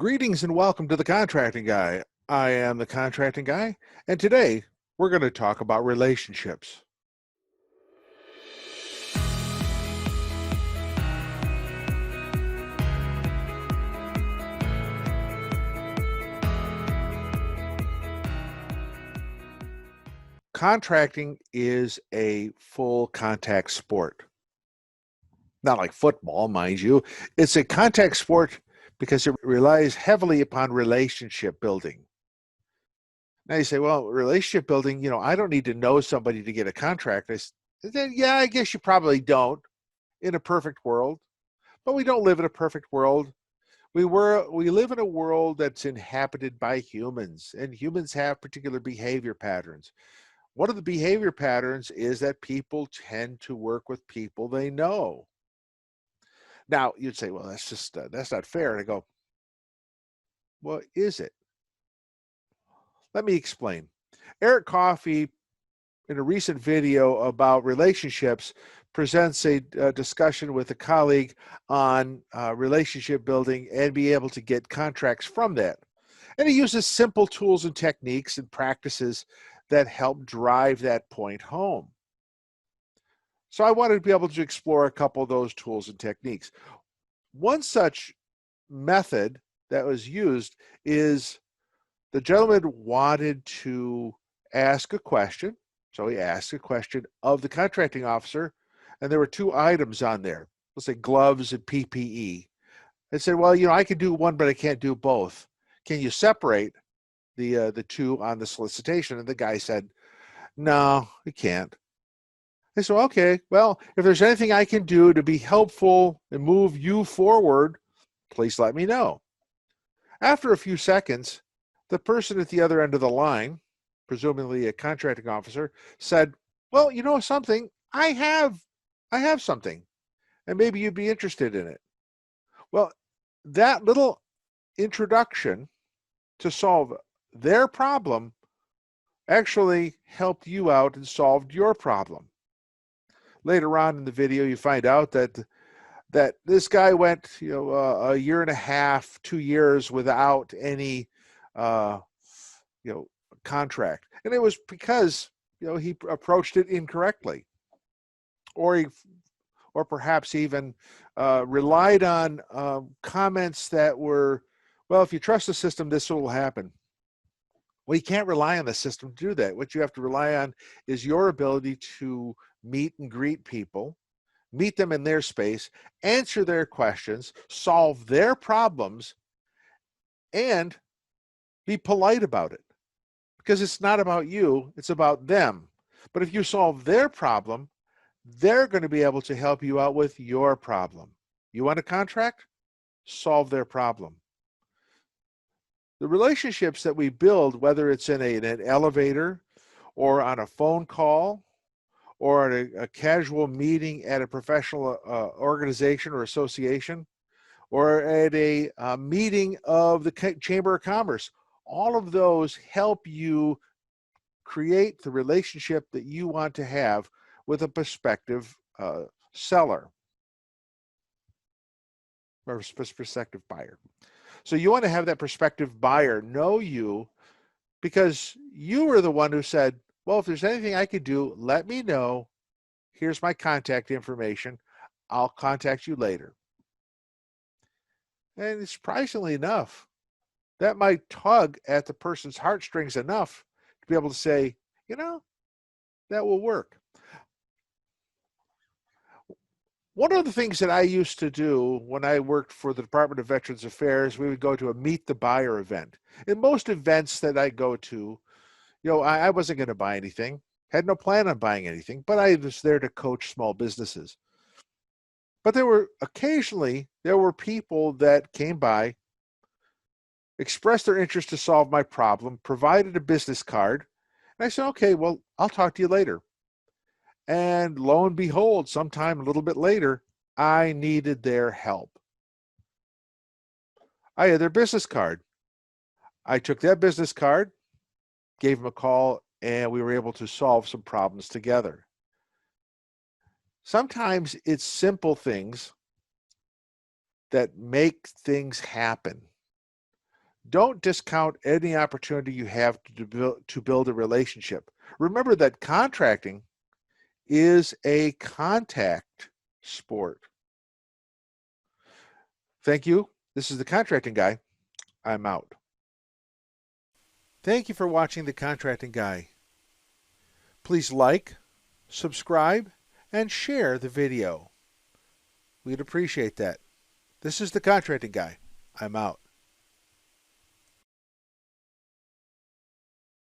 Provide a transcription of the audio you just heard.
Greetings and welcome to the Contracting Guy. I am the Contracting Guy, and today we're going to talk about relationships. Contracting is a full contact sport. Not like football, mind you. It's a contact sport because it relies heavily upon relationship building. Now you say, well, relationship building, I don't need to know somebody to get a contract. Yeah, I guess you probably don't in a perfect world, but we don't live in a perfect world. We live in a world that's inhabited by humans, and humans have particular behavior patterns. One of the behavior patterns is that people tend to work with people they know. Now, you'd say, well, that's not fair. And I go, well, is it? Let me explain. Eric Coffey, in a recent video about relationships, presents a discussion with a colleague on relationship building and be able to get contracts from that. And he uses simple tools and techniques and practices that help drive that point home. So I wanted to be able to explore a couple of those tools and techniques. One such method that was used is the gentleman wanted to ask a question. So he asked a question of the contracting officer, and there were two items on there. Let's say gloves and PPE. They said, well, I can do one, but I can't do both. Can you separate the two on the solicitation? And the guy said, no, he can't. I said, okay, well, if there's anything I can do to be helpful and move you forward, please let me know. After a few seconds, the person at the other end of the line, presumably a contracting officer, said, well, you know something, I have something, and maybe you'd be interested in it. Well, that little introduction to solve their problem actually helped you out and solved your problem. Later on in the video, you find out that this guy went, a year and a half, 2 years without any, contract, and it was because he approached it incorrectly, or perhaps even relied on comments that were, well, if you trust the system, this will happen. Well, you can't rely on the system to do that. What you have to rely on is your ability to meet and greet people, meet them in their space, answer their questions, solve their problems, and be polite about it. Because it's not about you, it's about them. But if you solve their problem, they're going to be able to help you out with your problem. You want a contract? Solve their problem. The relationships that we build, whether it's in an elevator or on a phone call or at a casual meeting at a professional organization or association, or at a meeting of the Chamber of Commerce, all of those help you create the relationship that you want to have with a prospective seller or prospective buyer. So you want to have that prospective buyer know you because you were the one who said, well, if there's anything I could do, let me know. Here's my contact information. I'll contact you later. And surprisingly enough, that might tug at the person's heartstrings enough to be able to say, that will work. One of the things that I used to do when I worked for the Department of Veterans Affairs, we would go to a Meet the Buyer event. In most events that I go to, I wasn't going to buy anything, had no plan on buying anything, but I was there to coach small businesses. But occasionally there were people that came by, expressed their interest to solve my problem, provided a business card, and I said, okay, well, I'll talk to you later. And lo and behold, sometime a little bit later, I needed their help. I had their business card. I took that business card, gave them a call, and we were able to solve some problems together. Sometimes it's simple things that make things happen. Don't discount any opportunity you have to build a relationship. Remember that contracting is a contact sport. Thank you. This is the Contracting Guy. I'm out. Thank you for watching the Contracting Guy. Please like, subscribe, and share the video. We'd appreciate that. This is the Contracting Guy. I'm out.